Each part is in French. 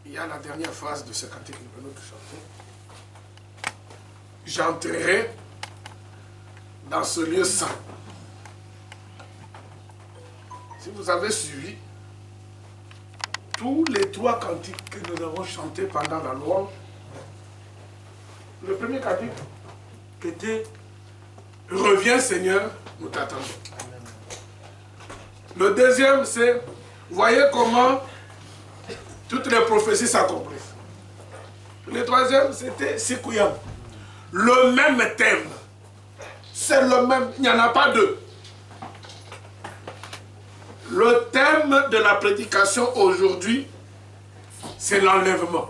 il y a la dernière phrase de ce cantique que nous venons de chanter. J'entrerai dans ce lieu saint. Si vous avez suivi tous les 3 cantiques que nous avons chantés pendant la louange, le premier cantique était « Reviens Seigneur, nous t'attendons ». Le deuxième c'est « Voyez comment toutes les prophéties s'accomplissent ». Le troisième c'était « Sikuyam ». Le même thème. C'est le même, il n'y en a pas 2. Le thème de la prédication aujourd'hui, c'est l'enlèvement.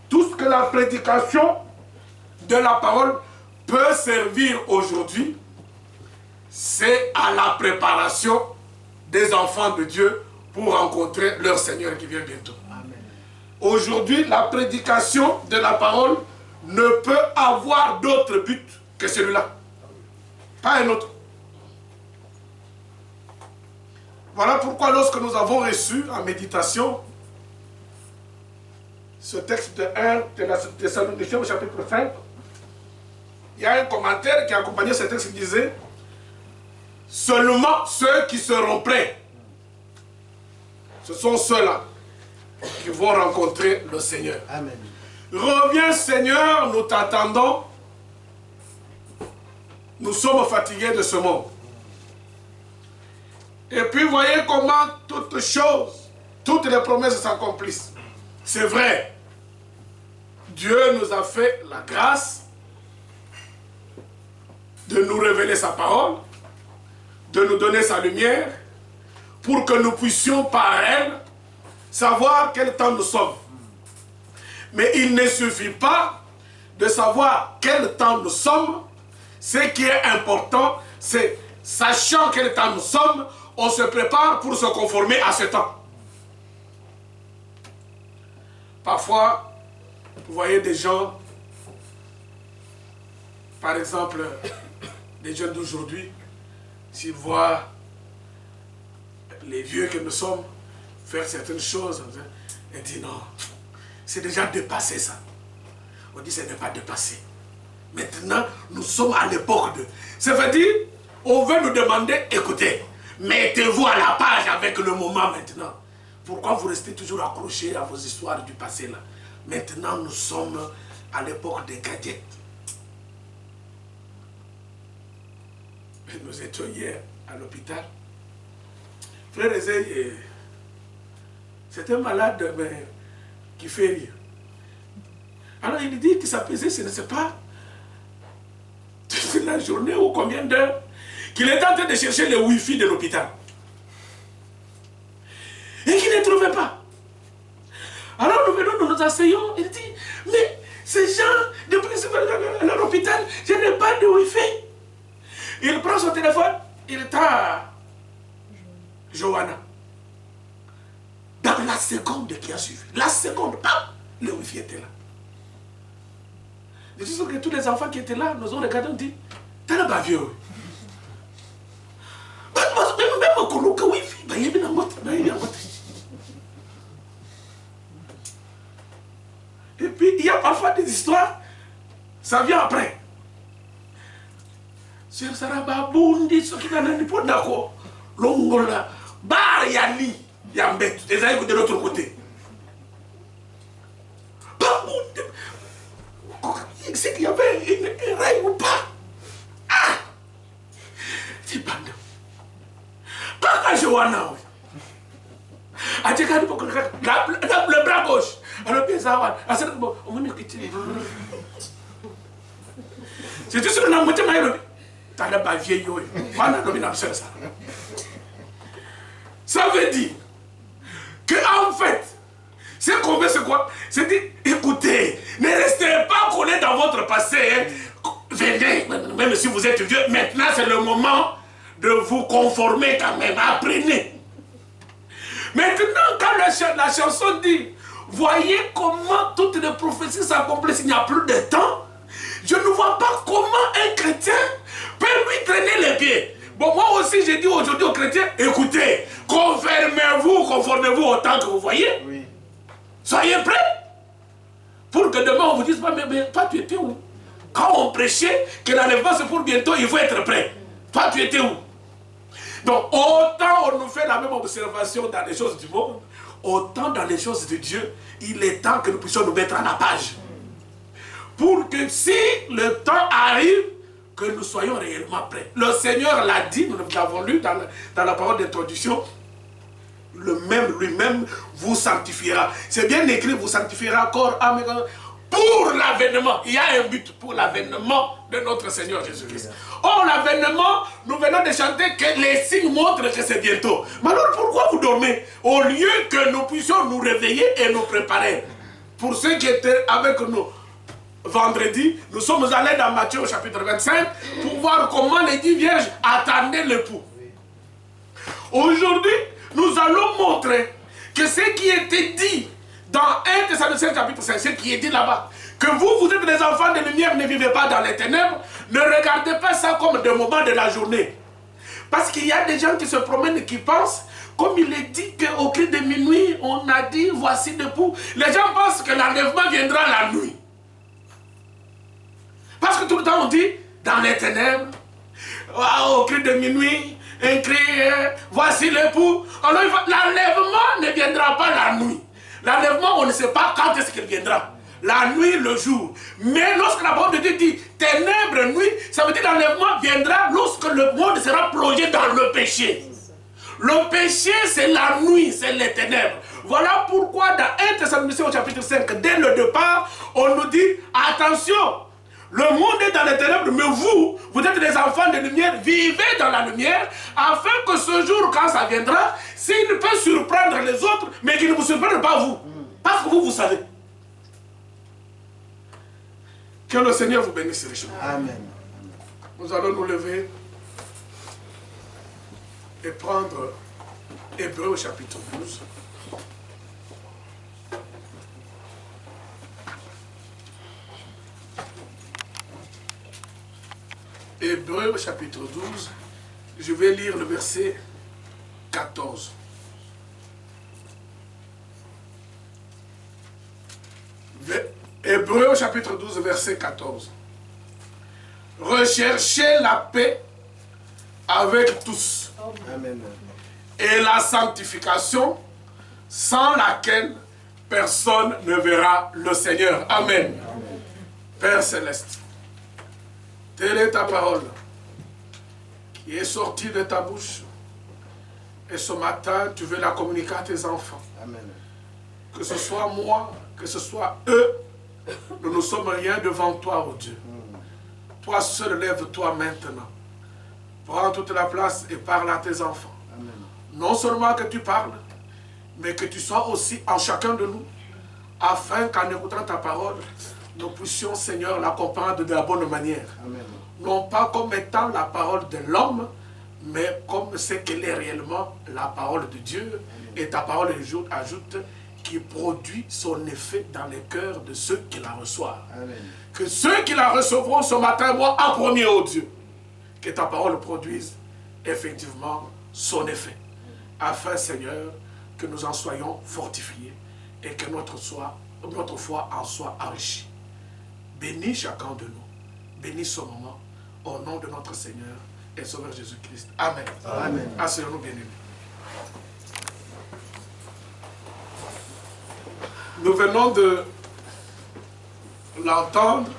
Tout ce que la prédication de la parole peut servir aujourd'hui, c'est à la préparation des enfants de Dieu pour rencontrer leur Seigneur qui vient bientôt. Aujourd'hui, la prédication de la parole ne peut avoir d'autre but que celui-là. Pas un autre. Voilà pourquoi lorsque nous avons reçu en méditation ce texte de 1 Thessaloniciens au chapitre 5, il y a un commentaire qui accompagnait ce texte qui disait « Seulement ceux qui seront prêts, ce sont ceux-là qui vont rencontrer le Seigneur. » Amen. Reviens Seigneur, nous t'attendons. Nous sommes fatigués de ce monde. Et puis voyez comment toutes choses, toutes les promesses s'accomplissent. C'est vrai. Dieu nous a fait la grâce de nous révéler sa parole, de nous donner sa lumière, pour que nous puissions par elle savoir quel temps nous sommes. Mais il ne suffit pas de savoir quel temps nous sommes. Ce qui est important, c'est, sachant quel temps nous sommes, on se prépare pour se conformer à ce temps. Parfois, vous voyez des gens, par exemple, des jeunes d'aujourd'hui, s'ils voient les vieux que nous sommes faire certaines choses, ils disent non, c'est déjà dépassé ça. On dit ce n'est pas dépassé. Maintenant, nous sommes à l'époque de... Ça veut dire, on veut nous demander, écoutez, mettez-vous à la page avec le moment maintenant. Pourquoi vous restez toujours accrochés à vos histoires du passé là? Maintenant, nous sommes à l'époque des gadgets. Nous étions hier à l'hôpital. Frère Ezeïe, c'est un malade mais, qui fait rire. Alors il dit que sa pesée, ce ne sait pas toute la journée ou combien d'heures qu'il est en train de chercher le Wi-Fi de l'hôpital. Et qu'il ne trouvait pas. Alors nous venons, nous nous asseyons, il dit, mais ces gens, depuis qu'ils sont à l'hôpital, je n'ai pas de Wi-Fi. Il prend son téléphone, il est à Johanna. Dans la seconde qui a suivi, la seconde, bam, le Wi-Fi était là. Je suis sûr que tous les enfants qui étaient là nous ont regardé et ont dit, t'es là bas vieux. Et puis il y a parfois des histoires, ça vient après. Sur Sarababundi, ce qui n'a pas d'accord, l'ongola, bar yani, yambet, les aïeux de l'autre côté. C'est qu'il y avait un rail ou pas. Ah! C'est pas de. Pas quand je vois là. Le bras gauche. Alors, bien ça, c'est tout ce que nous avons dit. T'as pas vieille. Ça veut dire que en fait, ce qu'on veut, c'est quoi? C'est dire, écoutez, ne restez pas collés dans votre passé. Hein. Venez, même si vous êtes vieux, maintenant c'est le moment de vous conformer quand même. Apprenez. Maintenant, quand la chanson dit, voyez comment toutes les prophéties s'accomplissent, il n'y a plus de temps. Je ne vois pas comment un chrétien peut lui traîner les pieds. Bon, moi aussi, j'ai dit aujourd'hui aux chrétiens, écoutez, confirmez-vous conformez-vous au temps que vous voyez. Oui. Soyez prêts. Pour que demain on vous dise pas, mais toi tu étais où? Quand on prêchait que l'enlèvement c'est pour bientôt, il faut être prêt. Toi tu étais où? Donc autant on nous fait la même observation dans les choses du monde, autant dans les choses de Dieu, il est temps que nous puissions nous mettre à la page. Pour que si le temps arrive, que nous soyons réellement prêts. Le Seigneur l'a dit, nous l'avons lu dans la parole d'introduction, lui-même vous sanctifiera. C'est bien écrit, vous sanctifiera corps, âme, pour l'avènement. Il y a un but pour l'avènement de notre Seigneur Jésus-Christ. Or, l'avènement, nous venons de chanter que les signes montrent que c'est bientôt. Mais alors, pourquoi vous dormez? Au lieu que nous puissions nous réveiller et nous préparer. Pour ceux qui étaient avec nous vendredi, nous sommes allés dans Matthieu au chapitre 25 pour voir comment les 10 vierges attendaient l'époux. Aujourd'hui, nous allons montrer que ce qui était dit dans 1 Thessaloniciens chapitre 5, ce qui est dit là-bas, que vous êtes des enfants de lumière, ne vivez pas dans les ténèbres, ne regardez pas ça comme des moments de la journée. Parce qu'il y a des gens qui se promènent et qui pensent, comme il est dit qu'au cri de minuit, on a dit, voici l'époux. Les gens pensent que l'enlèvement viendra la nuit. Parce que tout le temps on dit, dans les ténèbres, au cri de minuit, un cri, voici l'époux. Alors l'enlèvement ne viendra pas la nuit. L'enlèvement, on ne sait pas quand est-ce qu'il viendra. La nuit, le jour. Mais lorsque la parole de Dieu dit ténèbres, nuit, ça veut dire que l'enlèvement viendra lorsque le monde sera plongé dans le péché. Le péché, c'est la nuit, c'est les ténèbres. Voilà pourquoi dans 1 Thessaloniciens au chapitre 5, dès le départ, on nous dit, attention, le monde est dans les ténèbres, mais vous êtes des enfants de lumière, vivez dans la lumière, afin que ce jour, quand ça viendra, s'il peut surprendre les autres, mais qu'il ne vous surprenne pas vous. Parce que vous savez. Que le Seigneur vous bénisse richement. Amen. Nous allons nous lever et prendre Hébreux au chapitre 12. Hébreux au chapitre 12, je vais lire le verset 14. Hébreux au chapitre 12, verset 14. Recherchez la paix avec tous. Amen. Et la sanctification sans laquelle personne ne verra le Seigneur. Amen. Amen. Père Céleste, telle est ta parole qui est sortie de ta bouche. Et ce matin, tu veux la communiquer à tes enfants. Amen. Que ce soit moi, que ce soit eux, nous ne sommes rien devant toi, oh Dieu. Toi seul, lève-toi maintenant. Prends toute la place et parle à tes enfants. Amen. Non seulement que tu parles, mais que tu sois aussi en chacun de nous, afin qu'en écoutant ta parole, nous puissions, Seigneur, la comprendre de la bonne manière. Amen. Non pas comme étant la parole de l'homme, mais comme ce qu'elle est réellement, la parole de Dieu. Amen. Et ta parole ajoute qui produit son effet dans les cœurs de ceux qui la reçoivent. Amen. Que ceux qui la recevront ce matin, moi en premier, ô Dieu, que ta parole produise effectivement son effet. Afin, Seigneur, que nous en soyons fortifiés et que notre foi en soit enrichie. Bénis chacun de nous. Bénis ce moment au nom de notre Seigneur et Sauveur Jésus-Christ. Amen. Amen. Asseyons-nous, bien-aimés. Nous venons de l'entendre.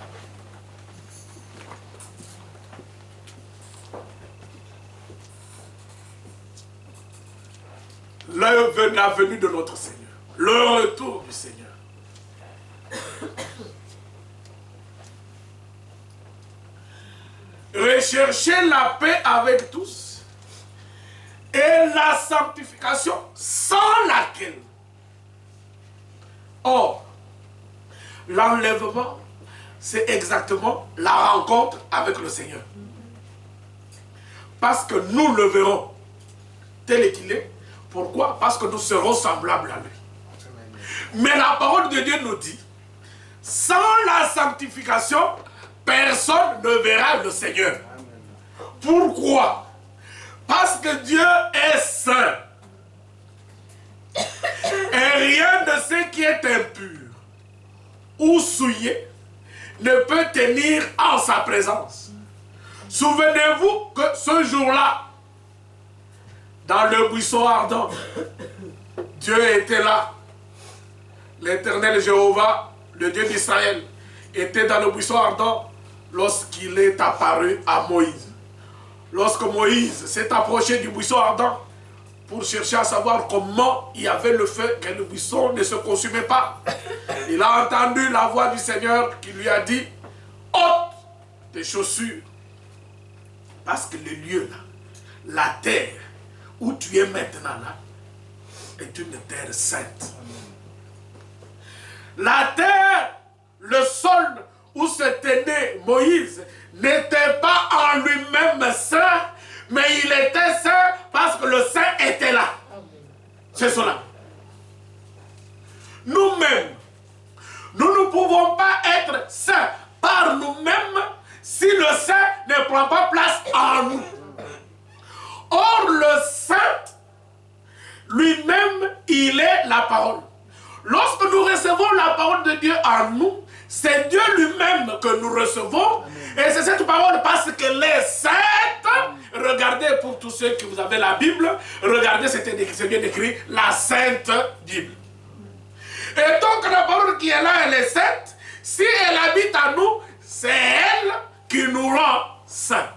La venue de notre Seigneur. Le retour du Seigneur. Recherchez la paix avec tous et la sanctification sans laquelle. Or, l'enlèvement, c'est exactement la rencontre avec le Seigneur. Parce que nous le verrons tel qu'il est. Pourquoi? Parce que nous serons semblables à lui. Mais la parole de Dieu nous dit, sans la sanctification, personne ne verra le Seigneur. Pourquoi? Parce que Dieu est saint. qui est impur ou souillé ne peut tenir en sa présence. Souvenez-vous que ce jour-là, dans le buisson ardent, Dieu était là. L'Éternel Jéhovah, le Dieu d'Israël, était dans le buisson ardent lorsqu'il est apparu à Moïse. Lorsque Moïse s'est approché du buisson ardent pour chercher à savoir comment il y avait le feu, que le buisson ne se consumait pas, il a entendu la voix du Seigneur qui lui a dit « ôte tes chaussures ». Parce que le lieu là, la terre où tu es maintenant là, est une terre sainte. La terre, le sol où se tenait Moïse, n'était pas en lui-même saint, mais il était saint parce que le saint était là. C'est cela. Nous-mêmes, nous ne pouvons pas être saints par nous-mêmes si le saint ne prend pas place en nous. Or, le saint, lui-même, il est la parole. Lorsque nous recevons la parole de Dieu en nous, c'est Dieu lui-même que nous recevons. Et c'est cette parole parce qu'elle est sainte. Regardez, pour tous ceux qui vous avez la Bible, regardez, c'est bien écrit, la Sainte Bible. Et donc la parole qui est là, elle est sainte. Si elle habite en nous, c'est elle qui nous rend saints.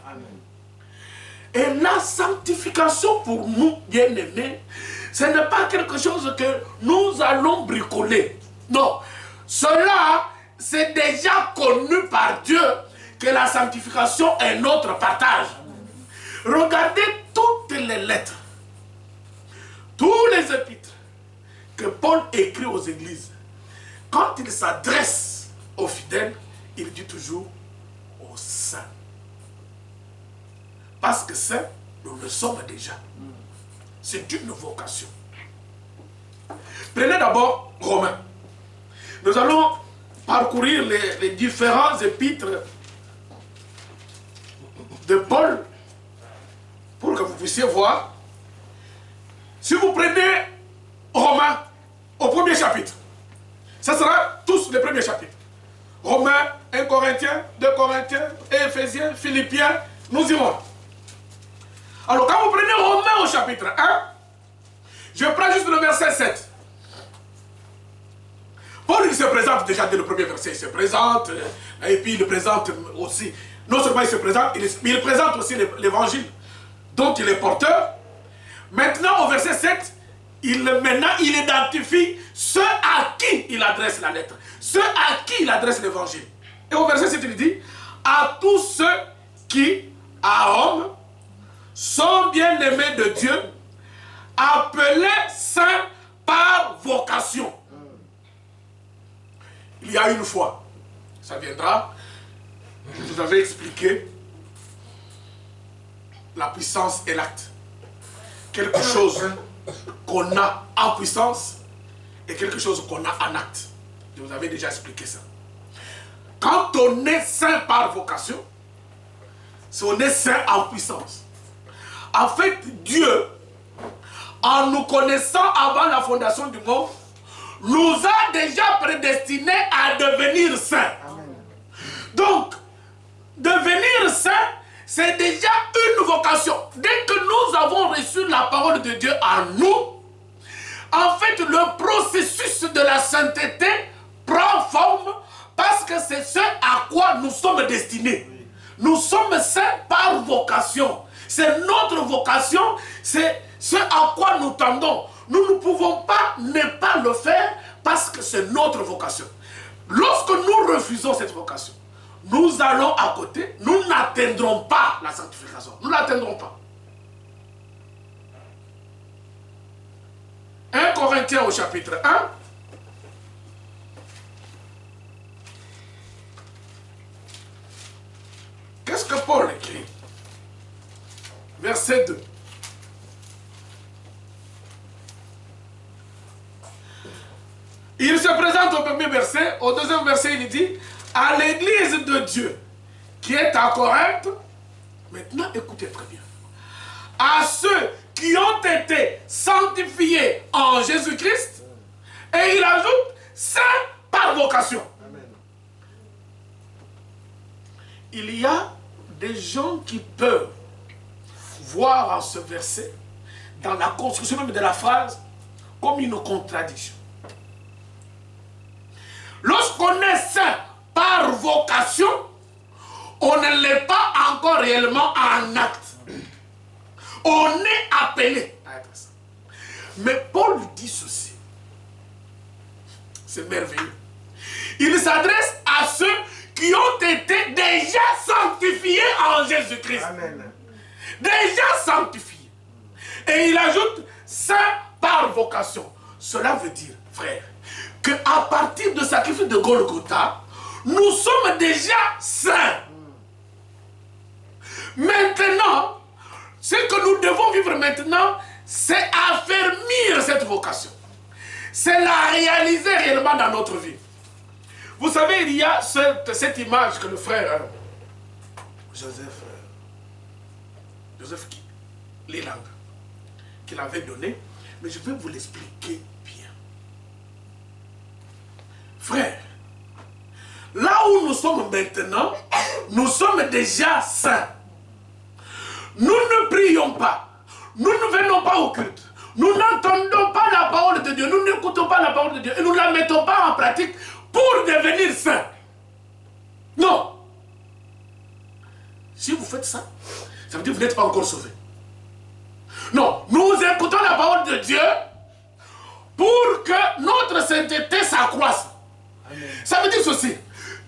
Et la sanctification pour nous, bien-aimés, ce n'est pas quelque chose que nous allons bricoler. Non, cela, c'est déjà connu par Dieu que la sanctification est notre partage. Regardez toutes les lettres, tous les épîtres que Paul écrit aux églises. Quand il s'adresse aux fidèles, il dit toujours aux saints. Parce que saints, nous le sommes déjà. C'est une vocation. Prenez d'abord Romains. Nous allons parcourir les différents épîtres de Paul pour que vous puissiez voir. Si vous prenez Romains au premier chapitre, ça sera tous les premiers chapitres. Romains, 1 Corinthiens, 2 Corinthiens, Éphésiens, Philippiens, nous irons. Alors quand vous prenez Romains au chapitre 1, je prends juste le verset 7. Paul il se présente déjà dès le premier verset, il se présente, et puis il présente aussi, non seulement il se présente, mais il présente aussi l'évangile dont il est porteur. Maintenant au verset 7, maintenant il identifie ceux à qui il adresse la lettre, ceux à qui il adresse l'évangile. Et au verset 7 il dit, à tous ceux qui, à Rome, sont bien-aimés de Dieu, appelés saints par vocation. Il y a une fois, ça viendra, je vous avais expliqué la puissance et l'acte. Quelque chose qu'on a en puissance et quelque chose qu'on a en acte. Je vous avais déjà expliqué ça. Quand on est saint par vocation, c'est on est saint en puissance. En fait, Dieu, en nous connaissant avant la fondation du monde, nous a déjà prédestinés à devenir saints. Amen. Donc, devenir saint, c'est déjà une vocation. Dès que nous avons reçu la parole de Dieu en nous, en fait, le processus de la sainteté prend forme parce que c'est ce à quoi nous sommes destinés. Nous sommes saints par vocation. C'est notre vocation, c'est ce à quoi nous tendons. Nous ne pouvons pas ne pas le faire parce que c'est notre vocation. Lorsque nous refusons cette vocation, nous allons à côté, nous n'atteindrons pas la sanctification. Nous ne l'atteindrons pas. 1 Corinthiens au chapitre 1. Qu'est-ce que Paul écrit? Verset 2. Il se présente au premier verset, au deuxième verset il dit, à l'église de Dieu qui est à Corinthe, maintenant écoutez très bien, à ceux qui ont été sanctifiés en Jésus-Christ, et il ajoute, gens qui peuvent voir en ce verset, dans la construction même de la phrase, comme une contradiction. Lorsqu'on est saint par vocation, on ne l'est pas encore réellement en acte. On est appelé à être saint. Mais Paul dit ceci. C'est merveilleux. Il s'adresse à ceux qui ont été déjà sanctifiés en Jésus-Christ. Amen. Déjà sanctifiés. Et il ajoute saint par vocation. Cela veut dire, frère, qu'à partir du sacrifice de Golgotha, nous sommes déjà saints. Maintenant, ce que nous devons vivre maintenant, c'est affermir cette vocation. C'est la réaliser réellement dans notre vie. Vous savez, il y a cette image que le frère Joseph Lilang, qu'il avait donnée, mais je vais vous l'expliquer bien. Frère, là où nous sommes maintenant, nous sommes déjà saints. Nous ne prions pas, nous ne venons pas au culte, nous n'entendons pas la parole de Dieu, nous n'écoutons pas la parole de Dieu et nous ne la mettons pas en pratique pour devenir saints. Non. Si vous faites ça, ça veut dire que vous n'êtes pas encore sauvés. Non, nous écoutons la parole de Dieu pour que notre sainteté s'accroisse. Ça veut dire ceci,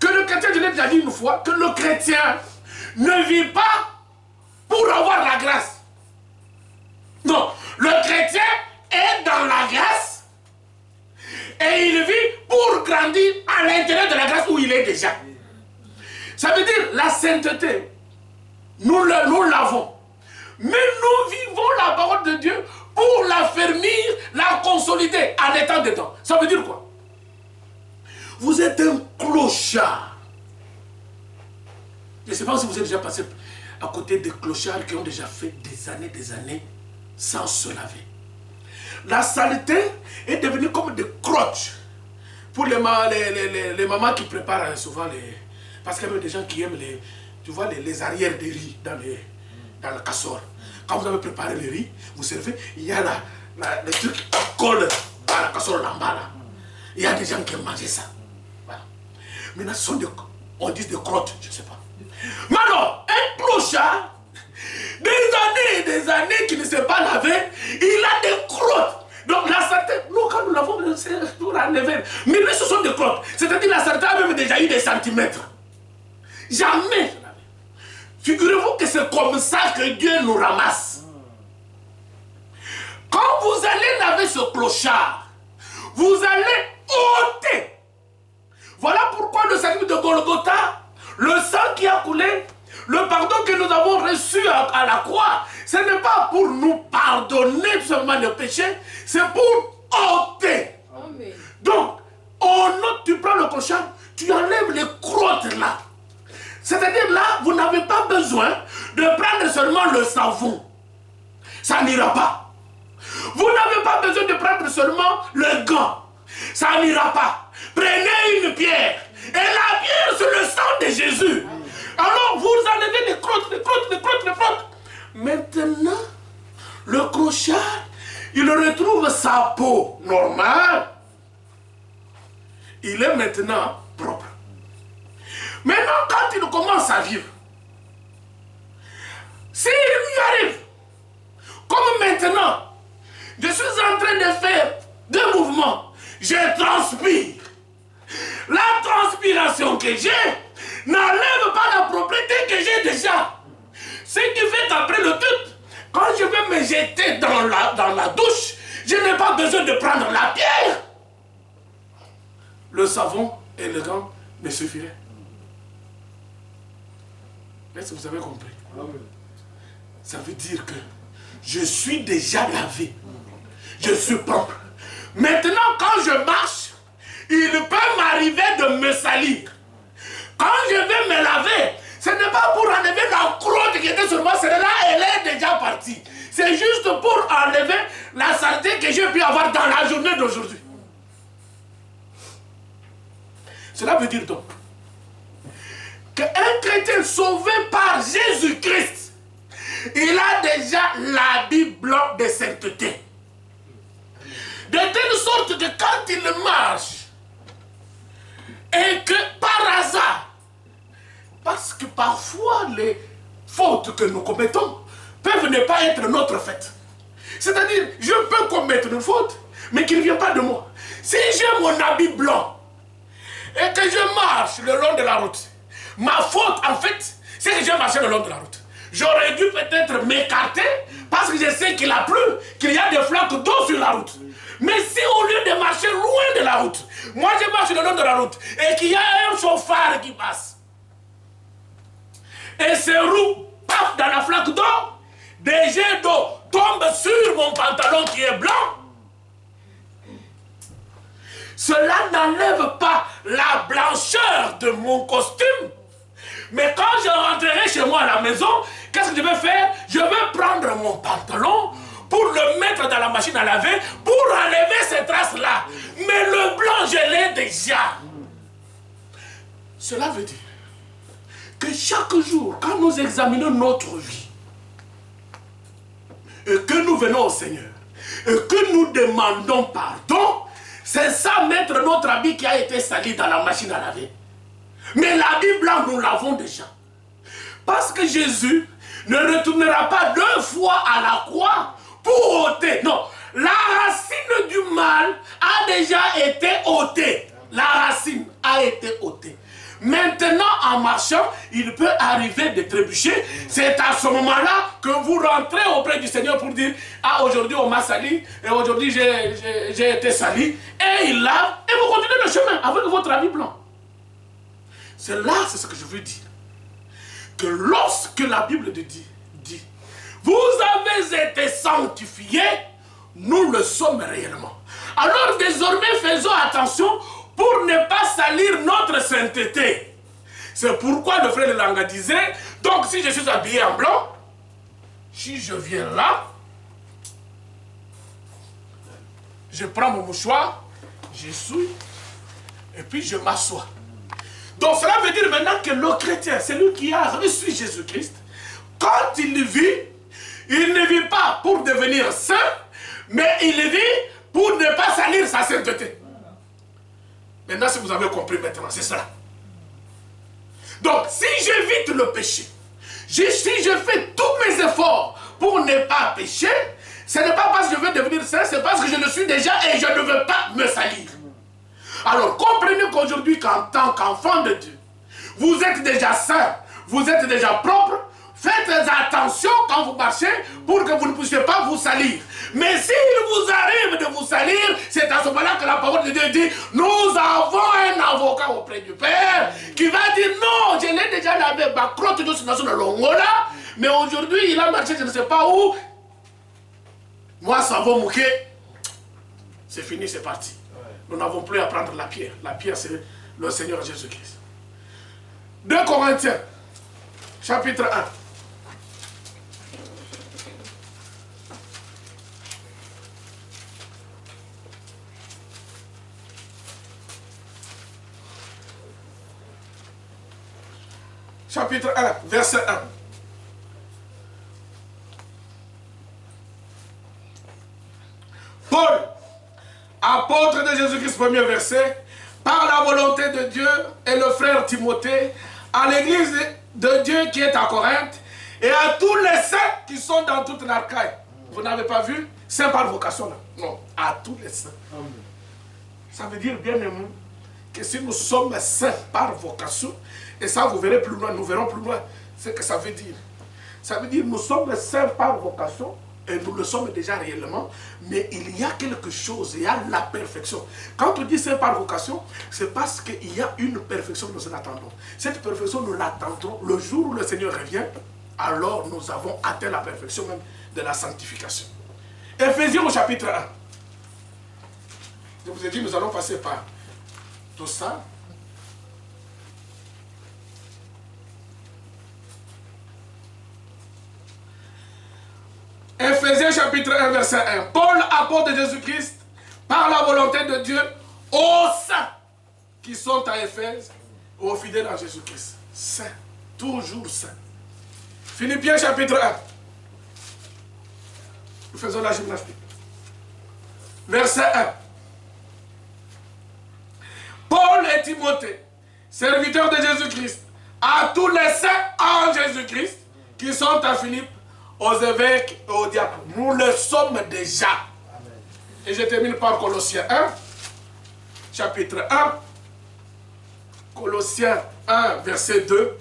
que le chrétien, je l'ai déjà dit une fois, que le chrétien ne vit pas pour avoir la grâce. Non, le chrétien est dans la grâce et il vit pour grandir à l'intérieur de la grâce où il est déjà. Ça veut dire la sainteté, nous l'avons. Mais nous vivons la parole de Dieu pour l'affermir, la consolider en étant dedans. Ça veut dire quoi? Vous êtes un clochard. Je ne sais pas si vous êtes déjà passé à côté des clochards qui ont déjà fait des années sans se laver. La saleté est devenue comme des crottes pour les mamans qui préparent souvent les... Parce qu'il y a des gens qui aiment les arrières des riz dans la casserole. Quand vous avez préparé le riz, vous servez, il y a les trucs qui collent à la casserole en bas là. Il y a des gens qui aiment manger ça. Voilà. Maintenant, ce sont on dit des crottes, je ne sais pas. Maintenant, un clochard, des années qui ne s'est pas lavé, il a des crottes. Donc la saleté, nous quand nous l'avons, c'est pour enlever. Mais lui, ce sont des crottes. C'est-à-dire la saleté a même déjà eu des centimètres. Jamais. Figurez-vous que c'est comme ça que Dieu nous ramasse. Quand vous allez laver ce clochard, vous allez ôter. Voilà pourquoi le sacrifice de Golgotha, le sang qui a coulé, le pardon que nous avons reçu à la croix, ce n'est pas pour nous pardonner tout simplement nos péchés, c'est pour ôter. Amen. Donc, tu prends le clochard, tu enlèves les crottes là. C'est-à-dire là, vous n'avez pas besoin de prendre seulement le savon. Ça n'ira pas. Vous n'avez pas besoin de prendre seulement le gant. Ça n'ira pas. Prenez une pierre. Et la pierre, c'est le sang de Jésus. Alors vous enlevez les crottes, les crottes, les crottes, les crottes. Maintenant, le clochard, il retrouve sa peau normale. Il est maintenant propre. Maintenant, quand il commence à vivre, s'il lui arrive, comme maintenant, je suis en train de faire deux mouvements, je transpire. La transpiration que j'ai n'enlève pas la propriété que j'ai déjà. Ce qui fait qu'après le culte, quand je vais me jeter dans la douche, je n'ai pas besoin de prendre la pierre. Le savon et le gant me suffiraient. Est-ce que vous avez compris? Ça veut dire que je suis déjà lavé. Je suis propre. Maintenant, quand je marche, il peut m'arriver de me salir. Quand je vais me laver, ce n'est pas pour enlever la crotte qui était sur moi, celle-là, elle est déjà partie. C'est juste pour enlever la saleté que j'ai pu avoir dans la journée d'aujourd'hui. Cela veut dire donc qu'un chrétien sauvé par Jésus-Christ, il a déjà l'habit blanc de sainteté. De telle sorte que quand il marche, et que par hasard, parce que parfois les fautes que nous commettons peuvent ne pas être notre fait. C'est-à-dire, je peux commettre une faute, mais qui ne vient pas de moi. Si j'ai mon habit blanc et que je marche le long de la route, ma faute en fait, c'est que j'ai marché le long de la route. J'aurais dû peut-être m'écarter parce que je sais qu'il a plu, qu'il y a des flaques d'eau sur la route. Mais si au lieu de marcher loin de la route, moi je marche le long de la route et qu'il y a un chauffard qui passe, et ses roues paf dans la flaque d'eau, des jets d'eau tombent sur mon pantalon qui est blanc, cela n'enlève pas la blancheur de mon costume. Mais quand je rentrerai chez moi à la maison, qu'est-ce que je vais faire? Je vais prendre mon pantalon pour le mettre dans la machine à laver, pour enlever ces traces-là. Mais le blanc, je l'ai déjà. Cela veut dire que chaque jour, quand nous examinons notre vie, et que nous venons au Seigneur, et que nous demandons pardon, c'est ça mettre notre habit qui a été sali dans la machine à laver. Mais l'habit blanc, nous l'avons déjà. Parce que Jésus ne retournera pas 2 fois à la croix pour ôter. Non, la racine du mal a déjà été ôtée. La racine a été ôtée. Maintenant, en marchant, il peut arriver de trébucher. C'est à ce moment-là que vous rentrez auprès du Seigneur pour dire « Ah, aujourd'hui on m'a sali, et aujourd'hui j'ai été sali. » Et il lave, et vous continuez le chemin avec votre habit blanc. C'est là, c'est ce que je veux dire. Que lorsque la Bible dit « Vous avez été sanctifiés », nous le sommes réellement. Alors désormais, faisons attention pour ne pas salir notre sainteté. C'est pourquoi le frère Langa disait, donc si je suis habillé en blanc, si je viens là, je prends mon mouchoir, j'essuie, et puis je m'assois. Donc cela veut dire maintenant que le chrétien, celui qui a reçu Jésus-Christ, quand il vit, il ne vit pas pour devenir saint, mais il vit pour ne pas salir sa sainteté. Maintenant, si vous avez compris maintenant, c'est cela. Donc, si j'évite le péché, si je fais tous mes efforts pour ne pas pécher, ce n'est pas parce que je veux devenir saint, c'est parce que je le suis déjà et je ne veux pas me salir. Alors, comprenez qu'aujourd'hui, qu'en tant qu'enfant de Dieu, vous êtes déjà saint, vous êtes déjà propre. Faites attention quand vous marchez pour que vous ne puissiez pas vous salir. Mais s'il vous arrive de vous salir, c'est à ce moment-là que la parole de Dieu dit « Nous avons un avocat auprès du Père qui va dire « Non, je l'ai déjà lavé, mais aujourd'hui il a marché je ne sais pas où. Moi, ça va mouquer. C'est fini, c'est parti. Nous n'avons plus à prendre la pierre. La pierre, c'est le Seigneur Jésus-Christ. 2 Corinthiens, chapitre 1. Chapitre 1, verset 1. Paul, apôtre de Jésus-Christ, premier verset, par la volonté de Dieu et le frère Timothée, à l'église de Dieu qui est à Corinthe, et à tous les saints qui sont dans toute l'Archaïe. Vous n'avez pas vu? Saint par vocation, là. Non, à tous les saints. Amen. Ça veut dire, bien aimé, que si nous sommes saints par vocation, et ça vous verrez plus loin, nous verrons plus loin ce que ça veut dire. Ça veut dire nous sommes saints par vocation, et nous le sommes déjà réellement, mais il y a quelque chose, il y a la perfection. Quand on dit saint par vocation, c'est parce qu'il y a une perfection que nous attendons. Cette perfection, nous l'attendrons le jour où le Seigneur revient, alors nous avons atteint la perfection même de la sanctification. Éphésiens au chapitre 1. Je vous ai dit, nous allons passer par tout ça. Éphésiens chapitre 1, verset 1. Paul, apôtre de Jésus-Christ, par la volonté de Dieu, aux saints qui sont à Éphèse, aux fidèles en Jésus-Christ. saint. Toujours saint. Philippiens chapitre 1. Nous faisons la gymnastique. Verset 1. Paul et Timothée, serviteurs de Jésus-Christ, à tous les saints en Jésus-Christ qui sont à Philippe, aux évêques et aux diacres. Nous le sommes déjà. Amen. Et je termine par Colossiens 1, chapitre 1. Colossiens 1, verset 2.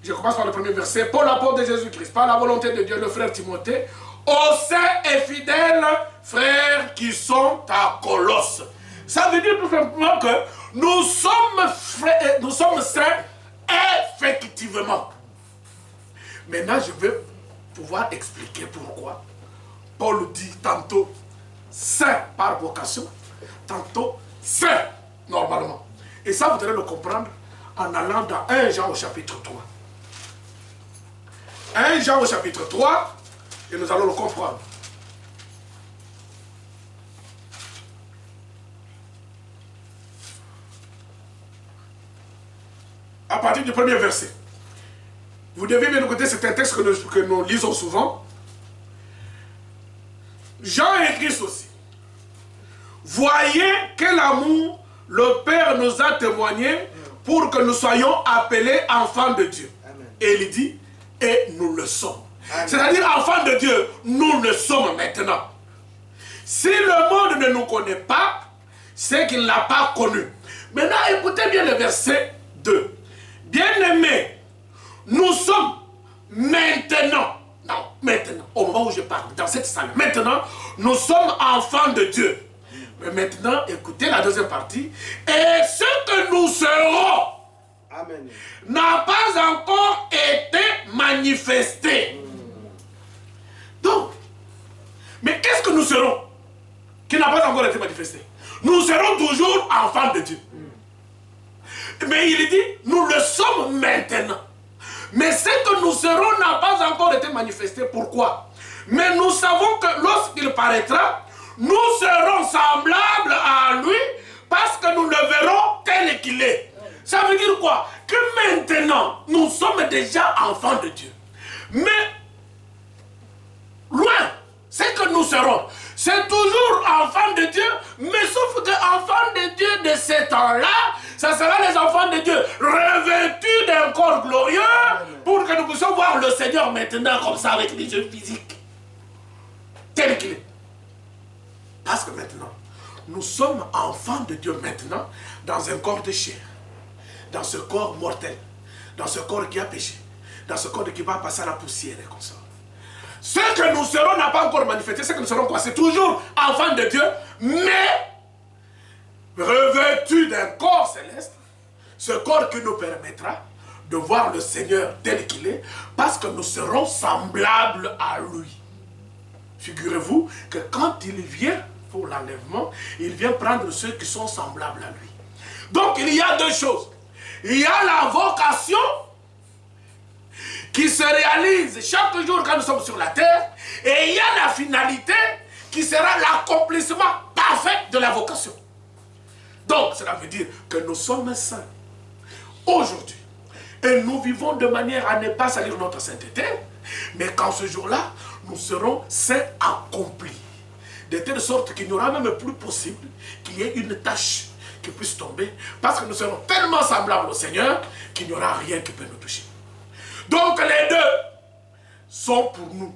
Je commence par le premier verset. Paul, apôtre de Jésus-Christ, par la volonté de Dieu, le frère Timothée, aux saints et fidèles frères qui sont à Colosse. Ça veut dire tout simplement que nous sommes saints effectivement. Maintenant, je vais pouvoir expliquer pourquoi Paul dit tantôt saint par vocation, tantôt saint normalement. Et ça, vous devez le comprendre en allant dans 1 Jean au chapitre 3. 1 Jean au chapitre 3, et nous allons le comprendre. À partir du premier verset. Vous devez bien écouter, c'est un texte que nous lisons souvent. Jean écrit ceci. Voyez quel amour le Père nous a témoigné pour que nous soyons appelés enfants de Dieu. Amen. Et il dit, et nous le sommes. C'est-à-dire, enfants de Dieu, nous le sommes maintenant. Si le monde ne nous connaît pas, c'est qu'il ne l'a pas connu. Maintenant, écoutez bien le verset 2. Bien-aimés, nous sommes maintenant, au moment où je parle, dans cette salle, maintenant, nous sommes enfants de Dieu. Mais maintenant, écoutez la deuxième partie. Et ce que nous serons n'a pas encore été manifesté. Donc, mais qu'est-ce que nous serons qui n'a pas encore été manifesté? Nous serons toujours enfants de Dieu. Mais il dit, nous le sommes maintenant. Mais ce que nous serons n'a pas encore été manifesté. Pourquoi? Mais nous savons que lorsqu'il paraîtra, nous serons semblables à lui parce que nous le verrons tel qu'il est. Ça veut dire quoi? Que maintenant, nous sommes déjà enfants de Dieu. Mais, loin, c'est que nous serons. C'est toujours enfants de Dieu, mais sauf que enfants de Dieu de ces temps-là, ça sera les enfants de Dieu revêtus d'un corps glorieux pour que nous puissions voir le Seigneur maintenant comme ça avec les yeux physiques. Tel qu'il est. Parce que maintenant, nous sommes enfants de Dieu maintenant dans un corps de chair, dans ce corps mortel, dans ce corps qui a péché, dans ce corps qui va passer à la poussière et comme ça. Ce que nous serons n'a pas encore manifesté, ce que nous serons quoi? C'est toujours enfants de Dieu, mais revêtus d'un corps céleste, ce corps qui nous permettra de voir le Seigneur tel qu'il est, parce que nous serons semblables à lui. Figurez-vous que quand il vient pour l'enlèvement, il vient prendre ceux qui sont semblables à lui. Donc il y a deux choses. Il y a la vocation qui se réalise chaque jour quand nous sommes sur la terre, et il y a la finalité qui sera l'accomplissement parfait de la vocation. Donc cela veut dire que nous sommes saints aujourd'hui, et nous vivons de manière à ne pas salir notre sainteté, mais qu'en ce jour-là, nous serons saints accomplis, de telle sorte qu'il n'y aura même plus possible qu'il y ait une tâche qui puisse tomber, parce que nous serons tellement semblables au Seigneur qu'il n'y aura rien qui peut nous toucher. Donc les deux sont pour nous.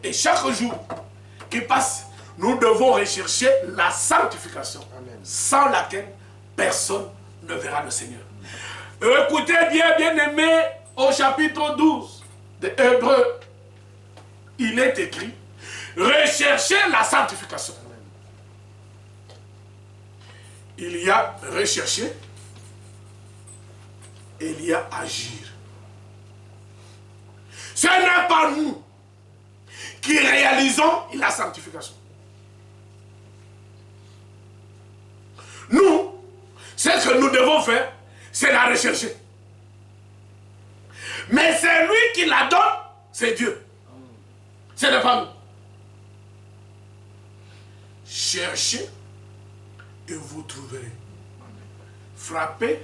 Et chaque jour qui passe, nous devons rechercher la sanctification. Amen. Sans laquelle personne ne verra le Seigneur. Écoutez bien, bien-aimés, au chapitre 12 de Hébreux, il est écrit, recherchez la sanctification. Amen. Il y a rechercher et il y a agir. Ce n'est pas nous qui réalisons la sanctification. Nous, ce que nous devons faire, c'est la rechercher. Mais c'est lui qui la donne, c'est Dieu. Ce n'est pas nous. Cherchez et vous trouverez. Frappez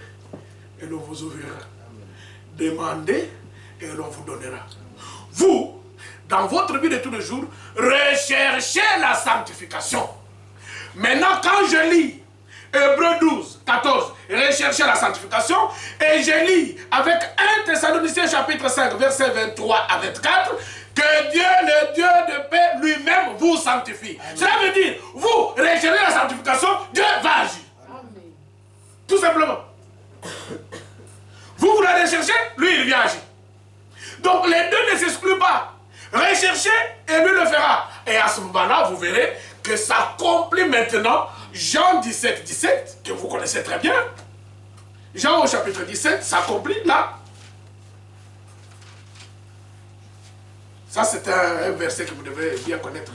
et l'on vous ouvrira. Demandez et l'on vous donnera. Vous, dans votre vie de tous les jours, recherchez la sanctification. Maintenant, quand je lis Hébreux 12, 14, recherchez la sanctification, et je lis avec 1 Thessaloniciens chapitre 5, versets 23 à 24, que Dieu, le Dieu de paix, lui-même vous sanctifie. Amen. Cela veut dire, vous recherchez la sanctification, Dieu va agir. Amen. Tout simplement. Vous la recherchez, lui il vient agir. Donc les deux ne s'excluent pas. Recherchez et lui le fera. Et à ce moment-là, vous verrez que ça accomplit maintenant Jean 17, 17, que vous connaissez très bien. Jean au chapitre 17 s'accomplit là. Ça c'est un verset que vous devez bien connaître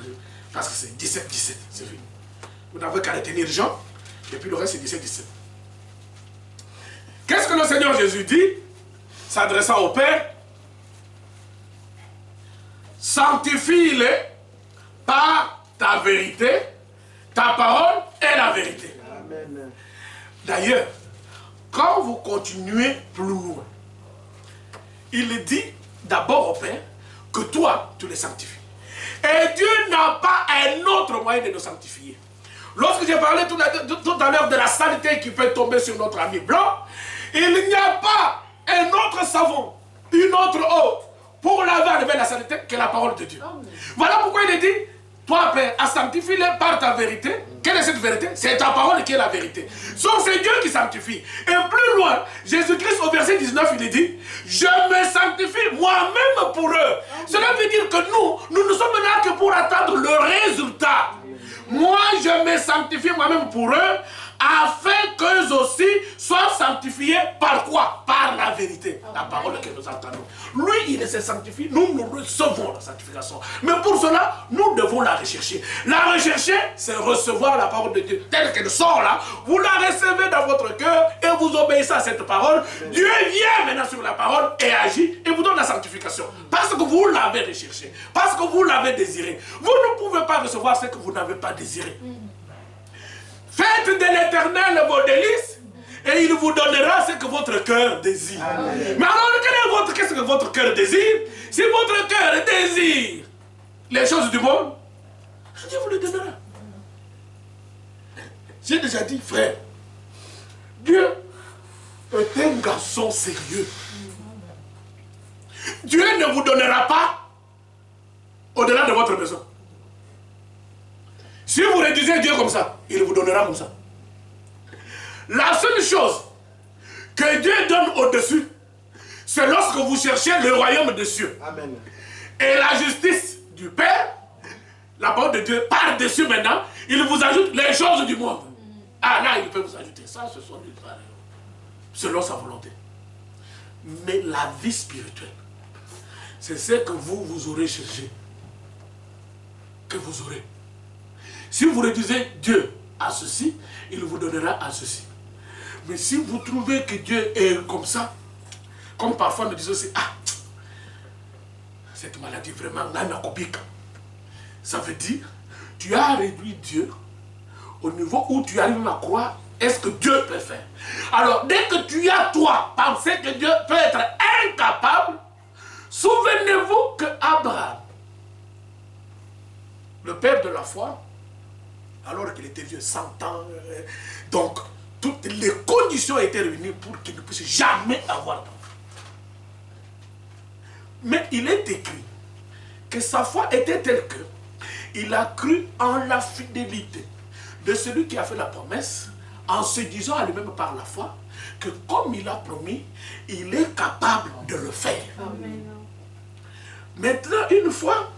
parce que c'est 17, 17, c'est fini. Vous n'avez qu'à retenir Jean et puis le reste c'est 17, 17. Qu'est-ce que le Seigneur Jésus dit, s'adressant au Père? Sanctifie-les par ta vérité, ta parole est la vérité. Amen. D'ailleurs, quand vous continuez plus loin, il dit d'abord au Père que toi, tu les sanctifies. Et Dieu n'a pas un autre moyen de nous sanctifier. Lorsque j'ai parlé tout à l'heure de la saleté qui peut tomber sur notre ami blanc, il n'y a pas un autre savon, une autre eau pour laver avec la saleté que la parole de Dieu. Voilà pourquoi il est dit, toi Père, sanctifie-les par ta vérité. Quelle est cette vérité? C'est ta parole qui est la vérité. Donc c'est Dieu qui sanctifie. Et plus loin, Jésus-Christ au verset 19, il est dit, je me sanctifie moi-même pour eux. Cela veut dire que nous ne sommes là que pour attendre le résultat. Moi, je me sanctifie moi-même pour eux, afin qu'eux aussi soient sanctifiés par quoi? Par la vérité, la parole que nous entendons. Lui, il se sanctifie, nous recevons la sanctification. Mais pour cela, nous devons la rechercher. La rechercher, c'est recevoir la parole de Dieu telle qu'elle sort là. Vous la recevez dans votre cœur et vous obéissez à cette parole. Dieu vient maintenant sur la parole et agit et vous donne la sanctification. Parce que vous l'avez recherché, parce que vous l'avez désiré. Vous ne pouvez pas recevoir ce que vous n'avez pas désiré. Faites de l'Éternel vos délices et il vous donnera ce que votre cœur désire. Amen. Mais alors, qu'est-ce que votre cœur désire? Si votre cœur désire les choses du monde, Dieu vous le donnera. J'ai déjà dit, frère, Dieu est un garçon sérieux. Dieu ne vous donnera pas au-delà de votre besoin. Si vous réduisez Dieu comme ça, il vous donnera comme ça. La seule chose que Dieu donne au-dessus, c'est lorsque vous cherchez le royaume des cieux. Amen. Et la justice du Père, la parole de Dieu par-dessus maintenant, il vous ajoute les choses du monde. Ah là, il peut vous ajouter ça, ce sont des valeurs, selon sa volonté. Mais la vie spirituelle, c'est ce que vous aurez cherché, que vous aurez. Si vous réduisez Dieu à ceci, il vous donnera à ceci. Mais si vous trouvez que Dieu est comme ça, comme parfois nous disons aussi, ah, cette maladie vraiment nanakobique, ça veut dire, tu as réduit Dieu au niveau où tu arrives à croire, est-ce que Dieu peut faire? Alors, dès que tu as, toi, pensé que Dieu peut être incapable, souvenez-vous que Abraham, le père de la foi, alors qu'il était vieux, 100 ans, donc toutes les conditions étaient réunies pour qu'il ne puisse jamais avoir d'enfant. Mais il est écrit que sa foi était telle que il a cru en la fidélité de celui qui a fait la promesse, en se disant à lui-même par la foi que comme il a promis, il est capable de le faire. Amen. Maintenant, une fois,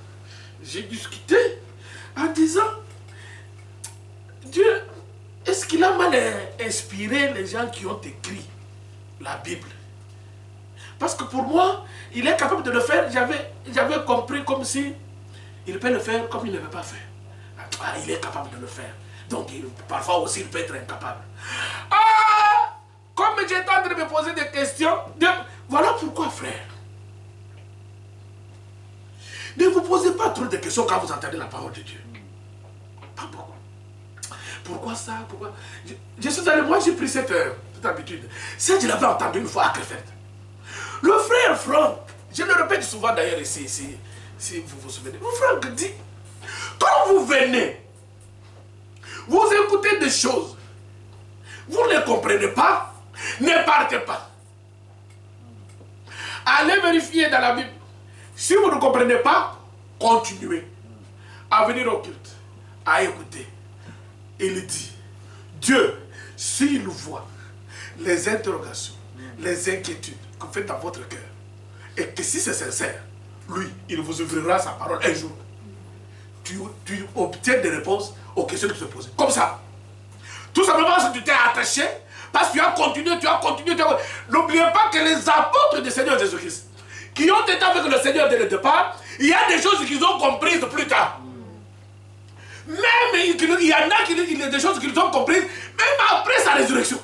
j'ai discuté en disant, Dieu, est-ce qu'il a mal inspiré les gens qui ont écrit la Bible? Parce que pour moi, il est capable de le faire. J'avais compris comme si il peut le faire comme il ne veut pas faire. Ah, il est capable de le faire. Donc, parfois aussi, il peut être incapable. Ah! Comme j'étais en train de me poser des questions, voilà pourquoi, frère. Ne vous posez pas trop de questions quand vous entendez la parole de Dieu. Pas beaucoup. Pourquoi ça? Pourquoi? Je suis allé, moi j'ai pris cette habitude. Ça, je l'avais entendu une fois à Krefeld. Le frère Franck, je le répète souvent d'ailleurs ici, si vous vous souvenez. Le Franck dit, quand vous venez, vous écoutez des choses, vous ne comprenez pas, ne partez pas. Allez vérifier dans la Bible. Si vous ne comprenez pas, continuez à venir au culte, à écouter. Il dit, Dieu, s'il voit les interrogations, les inquiétudes que vous faites dans votre cœur, et que si c'est sincère, lui, il vous ouvrira sa parole un jour. Tu obtiens des réponses aux questions que tu te poses. Comme ça. Tout simplement parce que tu t'es attaché, parce que tu as continué. N'oubliez pas que les apôtres du Seigneur Jésus-Christ, qui ont été avec le Seigneur dès le départ, il y a des choses qu'ils ont comprises plus tard. Même il y en a qui ont des choses qu'ils ont comprises, même après sa résurrection.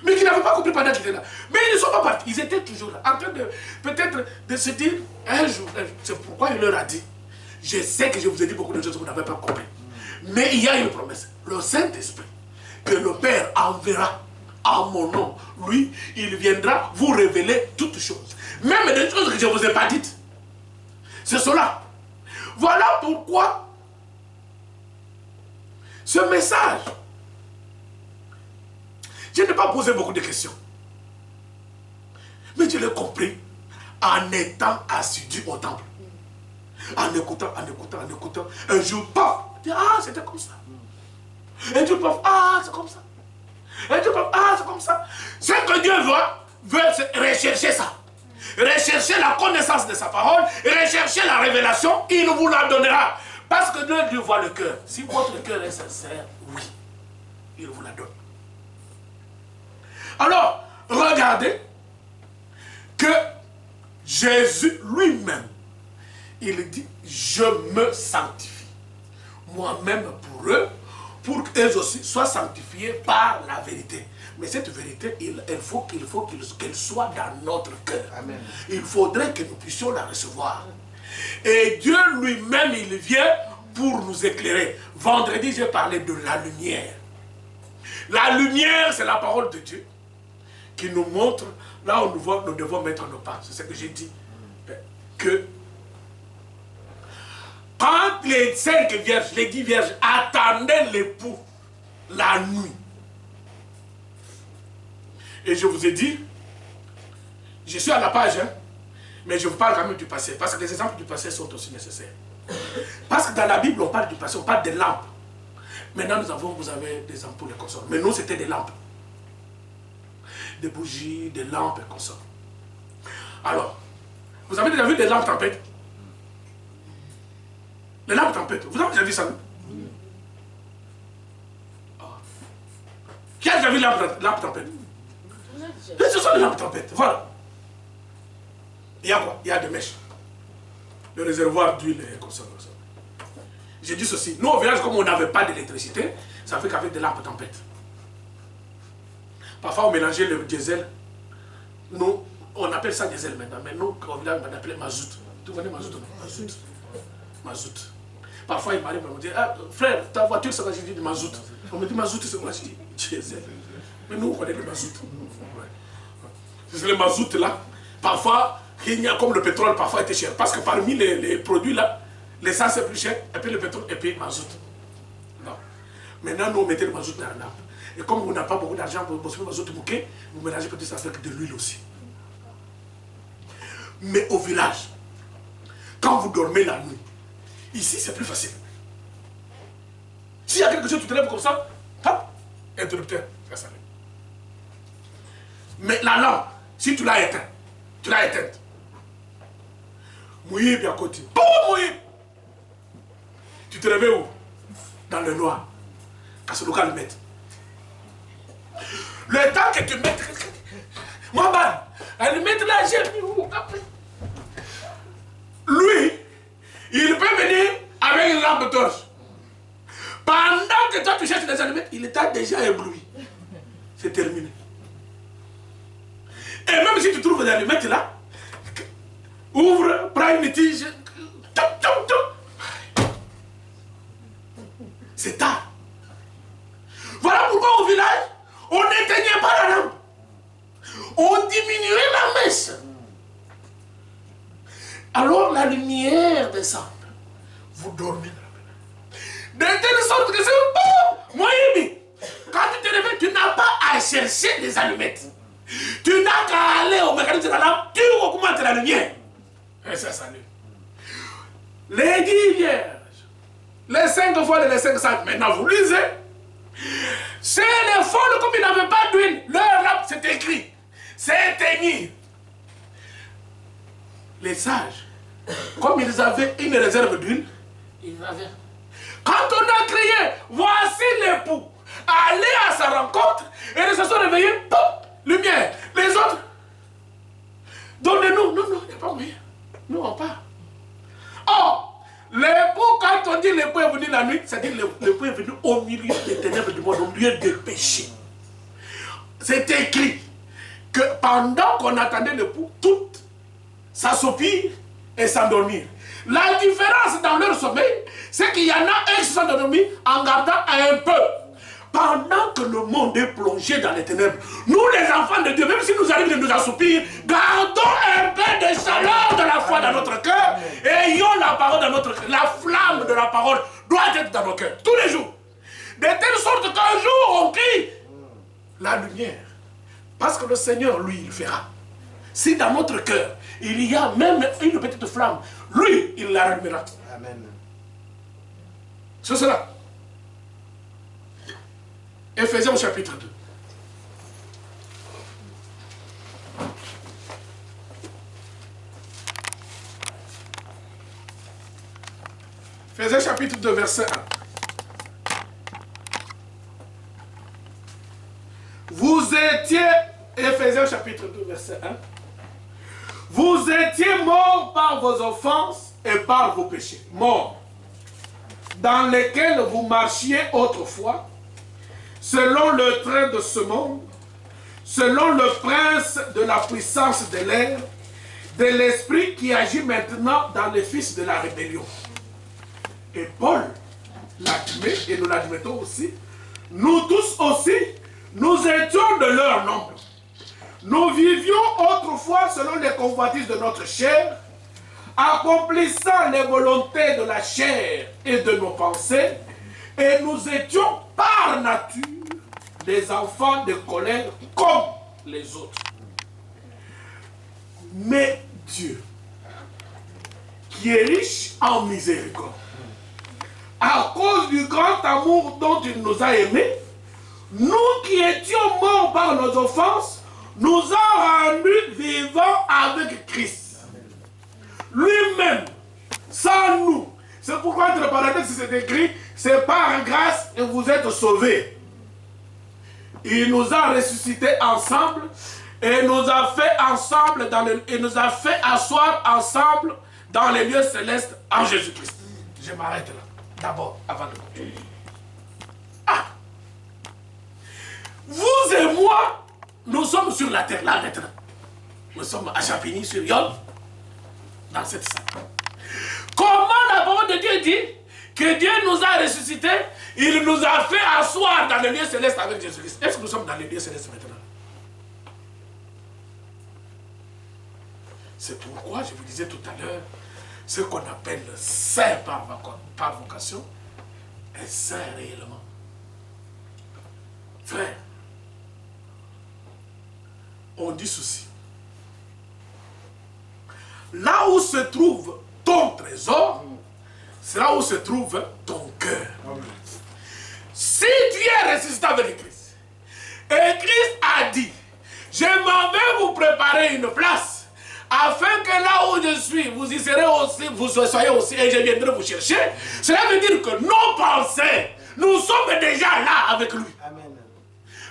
Mais qui n'avaient pas compris pendant qu'il était là. Mais ils ne sont pas partis. Ils étaient toujours là, en train de peut-être de se dire un jour. C'est pourquoi il leur a dit, je sais que je vous ai dit beaucoup de choses que vous n'avez pas compris. Mais il y a une promesse. Le Saint-Esprit, que le Père enverra en mon nom, lui, il viendra vous révéler toutes choses. Même des choses que je ne vous ai pas dites. C'est cela. Voilà pourquoi ce message, je n'ai pas posé beaucoup de questions. Mais je l'ai compris en étant assidu au temple. En écoutant. Un jour, paf, ah, c'était comme ça. Un jour, paf, ah, c'est comme ça. Un jour, paf, ah, c'est comme ça. Ce que Dieu veut rechercher ça. Rechercher la connaissance de sa parole, rechercher la révélation, il vous la donnera. Parce que Dieu voit le cœur. Si votre cœur est sincère, oui, il vous la donne. Alors, regardez que Jésus lui-même, il dit, je me sanctifie moi-même pour eux, pour qu'eux aussi soient sanctifiés par la vérité. Mais cette vérité, il faut qu'elle soit dans notre cœur. Amen. Il faudrait que nous puissions la recevoir. Et Dieu lui-même, il vient pour nous éclairer. Vendredi, j'ai parlé de la lumière. La lumière, c'est la parole de Dieu qui nous montre là où nous devons mettre nos pas. C'est ce que j'ai dit. Que quand les 5 vierges, les 10 vierges attendaient l'époux la nuit, et je vous ai dit, je suis à la page, hein, mais je vous parle quand même du passé, parce que les exemples du passé sont aussi nécessaires. Parce que dans la Bible, on parle du passé, on parle des lampes. Maintenant, vous avez des ampoules et consorts. Mais nous, c'était des lampes. Des bougies, des lampes et consorts. Alors, vous avez déjà vu des lampes tempêtes? Les lampes tempêtes, vous avez déjà vu ça? Qui a déjà vu lampe tempête? Ce sont les lampes tempêtes, voilà. Il y a quoi? Il y a des mèches. Le réservoir d'huile et comme ça. J'ai dit ceci. Nous, au village, comme on n'avait pas d'électricité, ça fait qu'avec des lampes tempêtes. Parfois, on mélangeait le diesel. Nous, on appelle ça diesel maintenant, mais nous, au village, on appelait mazout. Tu connais mazout, non? Mazout. Mazout. Parfois, il m'arrive à me dire, ah, frère, ta voiture, c'est quoi? Je dis mazout. On me dit mazout, c'est quoi? Je dis diesel. Mais nous, on connaît le mazout. C'est le mazout là. Parfois, il y a comme le pétrole, parfois, était cher. Parce que parmi les produits là, l'essence est plus cher, et puis le pétrole, et puis le mazout. Non. Maintenant, nous, on mettait le mazout dans la lampe. Et comme on n'a pas beaucoup d'argent pour le mazout bouquet, vous mélangez peut-être ça avec de l'huile aussi. Mais au village, quand vous dormez la nuit, ici, c'est plus facile. S'il y a quelque chose, tu te lèves comme ça, hop, interrupteur, ça s'allume. Mais la lampe, si tu l'as éteinte, Mouillé bien à côté. Boum, mouillé. Tu te réveilles où? Dans le noir. Parce que le gars le met. Le temps que tu mets. Moi, elle met là, j'ai mis où? Lui, il peut venir avec une lampe torche. Pendant que toi tu cherches les allumettes, il t'a déjà ébloui. C'est terminé. Et même si tu trouves des allumettes là, ouvre, prends une tige, c'est tard. baisse. Alors la lumière descend. Vous dormez dans la pénombre. De telle sorte que c'est bon. Moi, quand tu te réveilles, tu n'as pas à chercher des allumettes. Tu n'as qu'à aller au mécanisme de la lampe, tu augmentes la lumière. Et ça s'allume. Les 10 vierges, les 5 folles et les 5 sages, maintenant vous lisez. C'est les folles comme ils n'avaient pas d'huile. Leur lampe, c'est écrit. C'est éteigni. Les sages, comme ils avaient une réserve d'huile, ils avaient. Quand on a crié, voici l'époux, allez à sa rencontre, et ils se sont réveillés, pop, lumière. Les autres, donnez-nous. Non, il n'y a pas moyen. Nous, on part. Or, l'époux, quand on dit l'époux est venu la nuit, c'est-à-dire l'époux est venu au milieu des ténèbres du monde, au milieu des péchés. C'est écrit que pendant qu'on attendait l'époux, toutes s'assoupir et s'endormir. La différence dans leur sommeil, c'est qu'il y en a un qui s'endormi en gardant un peu. Pendant que le monde est plongé dans les ténèbres, nous les enfants de Dieu, même si nous arrivons de nous assoupir, gardons un peu de chaleur de la foi dans notre cœur et ayons la parole dans notre cœur. La flamme de la parole doit être dans nos cœurs, tous les jours. De telle sorte qu'un jour on crie la lumière. Parce que le Seigneur, lui, il fera. Si dans notre cœur, il y a même une petite flamme, lui, il la rallumera. Amen. C'est cela. Éphésiens au chapitre 2. Éphésiens chapitre 2, verset 1. Vous étiez, Éphésiens chapitre 2, verset 1. Vous étiez morts par vos offenses et par vos péchés. Morts. Dans lesquels vous marchiez autrefois, selon le train de ce monde, selon le prince de la puissance de l'air, de l'esprit qui agit maintenant dans les fils de la rébellion. Et Paul l'admet, et nous l'admettons aussi, nous tous aussi, nous étions de leur nombre. Nous vivions autrefois selon les convoitises de notre chair, accomplissant les volontés de la chair et de nos pensées, et nous étions par nature des enfants de colère comme les autres. Mais Dieu, qui est riche en miséricorde, à cause du grand amour dont il nous a aimés, nous qui étions morts par nos offenses, nous a rendus vivants avec Christ. Lui-même, sans nous. C'est pourquoi entre parenthèses c'est écrit, c'est par grâce que vous êtes sauvés. Il nous a ressuscités ensemble et nous a fait ensemble et nous a fait asseoir ensemble dans les lieux célestes en Jésus-Christ. Je m'arrête là, d'abord, avant de continuer. Ah! Vous et moi, nous sommes sur la terre, là maintenant. Nous sommes à Champigny, sur Yonne, dans cette salle. Comment la parole de Dieu dit que Dieu nous a ressuscités, il nous a fait asseoir dans les lieux célestes avec Jésus-Christ. Est-ce que nous sommes dans les lieux célestes maintenant? C'est pourquoi je vous disais tout à l'heure, ce qu'on appelle le saint par vocation est saint réellement. Frère, on dit ceci. Là où se trouve ton trésor, c'est là où se trouve ton cœur. Si tu es ressuscité avec Christ, et Christ a dit, je m'en vais vous préparer une place, afin que là où je suis, vous y serez aussi, vous soyez aussi, et je viendrai vous chercher. Cela veut dire que nos pensées, nous sommes déjà là avec lui. Amen.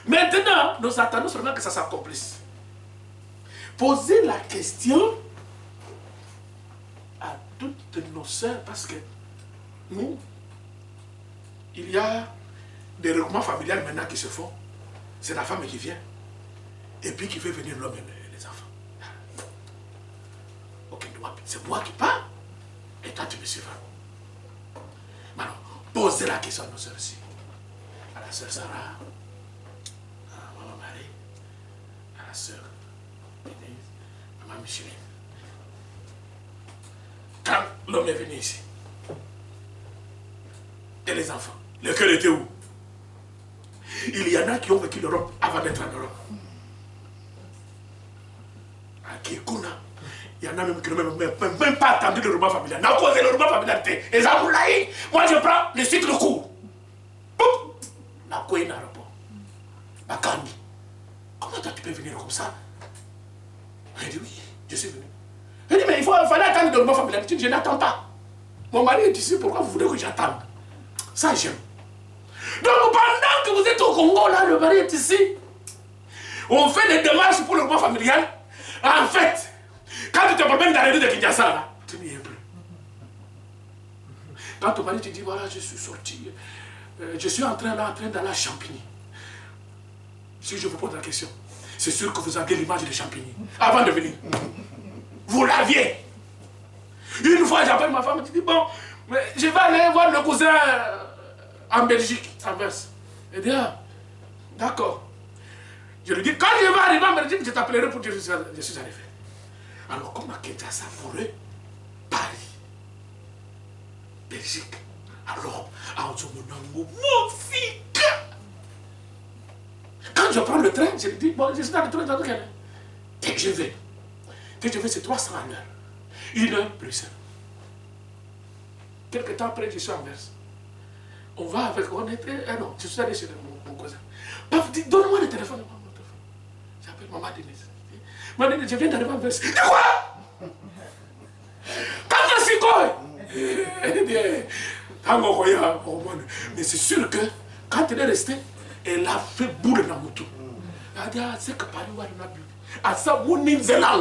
Maintenant, nous attendons seulement que ça s'accomplisse. Posez la question à toutes nos sœurs, parce que nous, il y a des regroupements familiales maintenant qui se font. C'est la femme qui vient, et puis qui fait venir l'homme et les enfants. Ok, c'est moi qui parle, et toi tu me suivras. Maintenant, posez la question à nos sœurs ici. À la sœur Sarah, à Maman Marie, à la sœur Denise, à Micheline. Quand l'homme est venu ici, et les enfants, le cœur était où? Il y en a qui ont vécu l'Europe avant d'être en Europe. À Kekuna, il y en a même qui n'ont même pas attendu le repas familial. N'a causé le repas familial. Et ça vous l'a eu. Moi je prends le cycle court. La quoi n'a rapport. La Kandi. Comment toi tu peux venir comme ça? Il dit oui, je suis venu. Il dit mais il fallait attendre le repas familial. Je n'attends pas. Mon mari est ici, pourquoi vous voulez que j'attende? Ça j'aime. Donc pendant que vous êtes au Congo, là, le mari est ici. On fait des démarches pour le repas familial. En fait, quand tu te promènes dans les rues de Kinshasa, là, tu n'y es plus. Quand ton mari te dit, voilà, je suis sorti, je suis en train d'aller à Champigny. Si je vous pose la question, c'est sûr que vous aviez l'image de Champigny avant de venir. Vous l'aviez. Une fois, j'appelle ma femme et je dis, bon, mais je vais aller voir le cousin en Belgique, à Anvers. Elle dit, ah, d'accord. Je lui dis, quand je vais arriver en Belgique, je t'appellerai pour dire que je suis arrivé. Alors, comme à Kinshasa, pour eux, Paris, Belgique, alors, à Ozomonango, mon fils. Quand je prends le train, je lui dis, bon, je suis dans le train, dans lequel? TGV. TGV, c'est 300 à l'heure. 1 heure plus 1. Quelque temps après, je suis en Anvers. On va avec, on était, ah non, je suis allé chez mon cousin. Paf, dit, donne-moi le téléphone. J'appelle maman Denise. Maman Denise, je viens d'arriver en Anvers. De quoi? Quand c'est quoi? Mais c'est sûr que quand elle est restée, elle a fait boule dans mon tout. Elle a dit, ah, c'est que Paris, on a bu. Ah, ça, vous n'êtes là,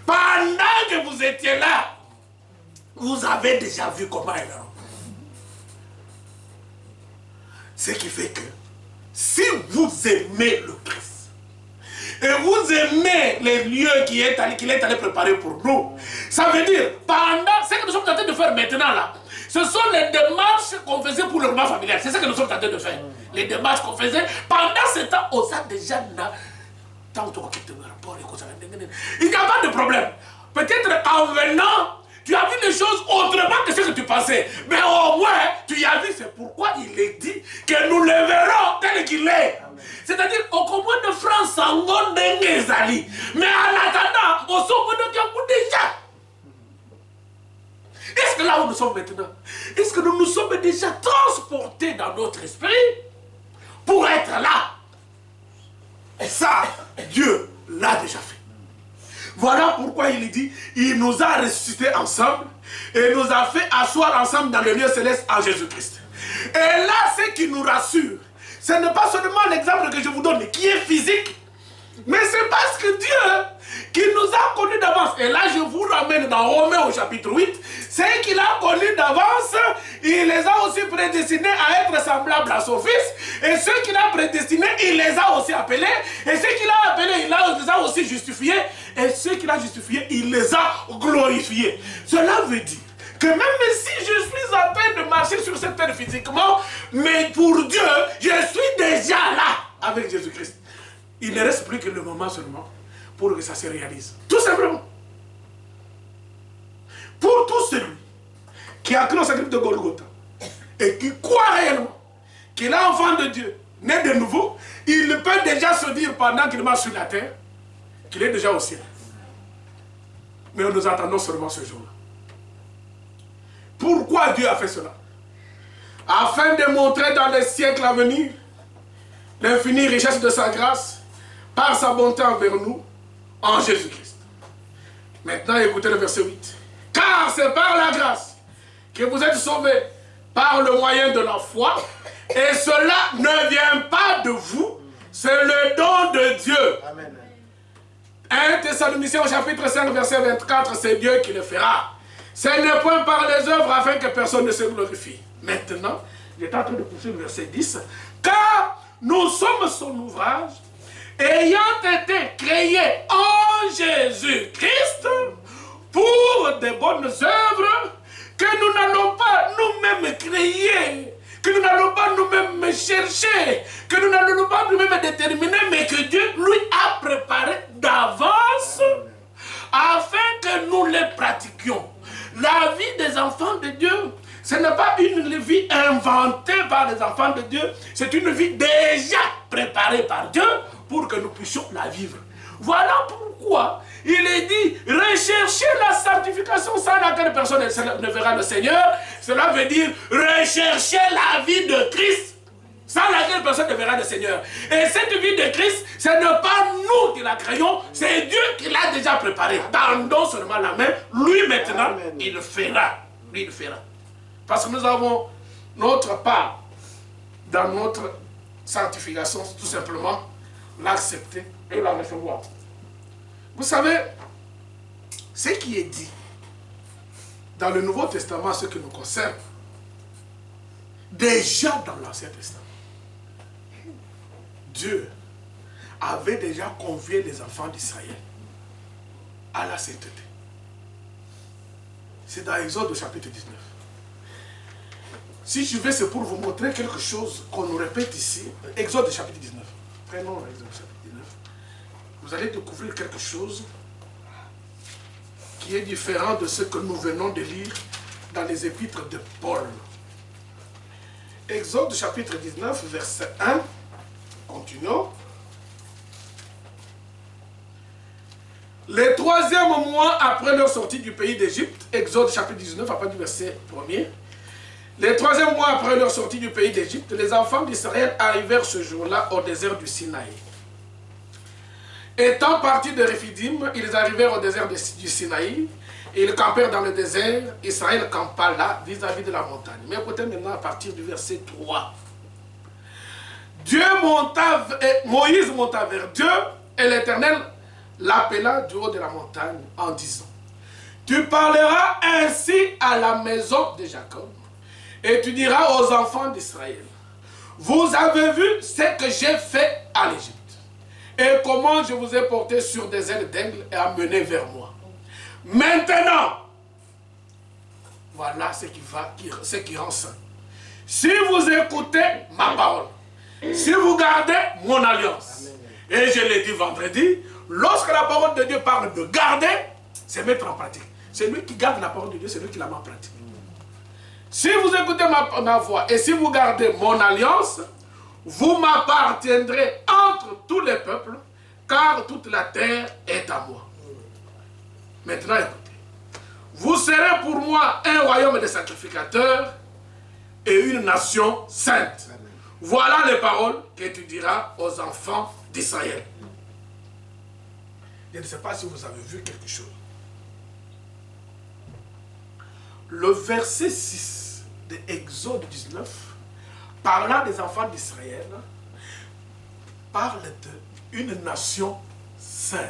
pendant que vous étiez là, vous avez déjà vu comment elle est. Ce qui fait que si vous aimez le Christ et vous aimez les lieux qu'il est allé préparer pour nous, ça veut dire, pendant ce que nous sommes en train de faire maintenant là, ce sont les démarches qu'on faisait pour le repas familial. C'est ce que nous sommes en train de faire. Les démarches qu'on faisait pendant ce temps, on a déjà il n'y a pas de problème. Peut-être en venant, tu as vu les choses autrement que ce que tu pensais. Mais au moins, tu y as vu. C'est pourquoi il est dit que nous le verrons tel qu'il est. C'est-à-dire, au commun de France, en Gondengezali. Mais en attendant, au sommet de Kiamou déjà. Est-ce que là où nous sommes maintenant, est-ce que nous nous sommes déjà transportés dans notre esprit pour être là? Et ça, Dieu l'a déjà fait. Voilà pourquoi il dit, il nous a ressuscités ensemble et nous a fait asseoir ensemble dans le lieu céleste en Jésus-Christ. Et là, ce qui nous rassure, ce n'est pas seulement l'exemple que je vous donne, qui est physique, mais c'est parce que Dieu, qui nous a connus d'avance, et là je vous ramène dans Romains au chapitre 8, c'est qu'il a connus d'avance, il les a aussi prédestinés à être semblables à son Fils, et ceux qu'il a prédestinés, il les a aussi appelés, et ceux qu'il a appelés, il les a aussi justifiés, et ceux qu'il a justifiés, il les a glorifiés. Cela veut dire que même si je suis en train de marcher sur cette terre physiquement, mais pour Dieu, je suis déjà là avec Jésus-Christ. Il ne reste plus que le moment seulement pour que ça se réalise. Tout simplement. Pour tout celui qui a cru au sacrifice de Golgotha et qui croit réellement qu'il est enfant de Dieu, né de nouveau, il peut déjà se dire pendant qu'il marche sur la terre qu'il est déjà au ciel. Mais nous attendons seulement ce jour-là. Pourquoi Dieu a fait cela? Afin de montrer dans les siècles à venir l'infinie richesse de sa grâce par sa bonté envers nous en Jésus-Christ. Maintenant, écoutez le verset 8. Car c'est par la grâce que vous êtes sauvés par le moyen de la foi, et cela ne vient pas de vous, c'est le don de Dieu. Amen. 1 Thessaloniciens au chapitre 5, verset 24, c'est Dieu qui le fera. Ce n'est point par les œuvres afin que personne ne se glorifie. Maintenant, il est en train de poursuivre le verset 10. Car nous sommes son ouvrage, ayant été créés en Jésus-Christ pour des bonnes œuvres que nous n'allons pas nous-mêmes créer, que nous n'allons pas nous-mêmes chercher, que nous n'allons pas nous-mêmes déterminer, mais que Dieu lui a préparé d'avance afin que nous les pratiquions. La vie des enfants de Dieu, ce n'est pas une vie inventée par les enfants de Dieu, c'est une vie déjà préparée par Dieu pour que nous puissions la vivre. Voilà pourquoi il est dit, recherchez la sanctification sans laquelle personne ne verra le Seigneur. Cela veut dire, rechercher la vie de Christ sans laquelle personne ne verra le Seigneur. Et cette vie de Christ, ce n'est pas nous qui la créons, c'est Dieu qui l'a déjà préparée. Tendons seulement la main, lui maintenant, il le fera. Lui, il le fera. Parce que nous avons notre part dans notre sanctification, tout simplement, l'accepter et la recevoir. Vous savez, ce qui est dit dans le Nouveau Testament, ce qui nous concerne, déjà dans l'Ancien Testament, Dieu avait déjà convié les enfants d'Israël à la sainteté. C'est dans Exode chapitre 19. Si je vais, c'est pour vous montrer quelque chose qu'on nous répète ici. Exode chapitre 19. Prenons Exode chapitre 19. Vous allez découvrir quelque chose qui est différent de ce que nous venons de lire dans les épîtres de Paul. Exode chapitre 19, verset 1. Continuons. Le troisième mois après leur sortie du pays d'Égypte, Exode chapitre 19, après du verset 1er. Le troisième mois après leur sortie du pays d'Égypte, les enfants d'Israël arrivèrent ce jour-là au désert du Sinaï. Étant partis de Réphidim, ils arrivèrent au désert du Sinaï. Ils campèrent dans le désert. Israël campa là, vis-à-vis de la montagne. Mais écoutez maintenant à partir du verset 3. Moïse monta vers Dieu et l'Éternel l'appela du haut de la montagne en disant, tu parleras ainsi à la maison de Jacob et tu diras aux enfants d'Israël, vous avez vu ce que j'ai fait à l'Égypte et comment je vous ai porté sur des ailes d'aigle et amené vers moi. Maintenant, voilà ce qui rend saint. Si vous écoutez ma parole, si vous gardez mon alliance, et je l'ai dit vendredi, lorsque la parole de Dieu parle de garder, c'est mettre en pratique. C'est lui qui garde la parole de Dieu, c'est lui qui la met en pratique. Si vous écoutez ma voix et si vous gardez mon alliance, vous m'appartiendrez entre tous les peuples, car toute la terre est à moi. Maintenant écoutez, vous serez pour moi un royaume de sacrificateurs et une nation sainte. Voilà les paroles que tu diras aux enfants d'Israël. Je ne sais pas si vous avez vu quelque chose. Le verset 6 de Exode 19, parlant des enfants d'Israël, parle d'une nation sainte.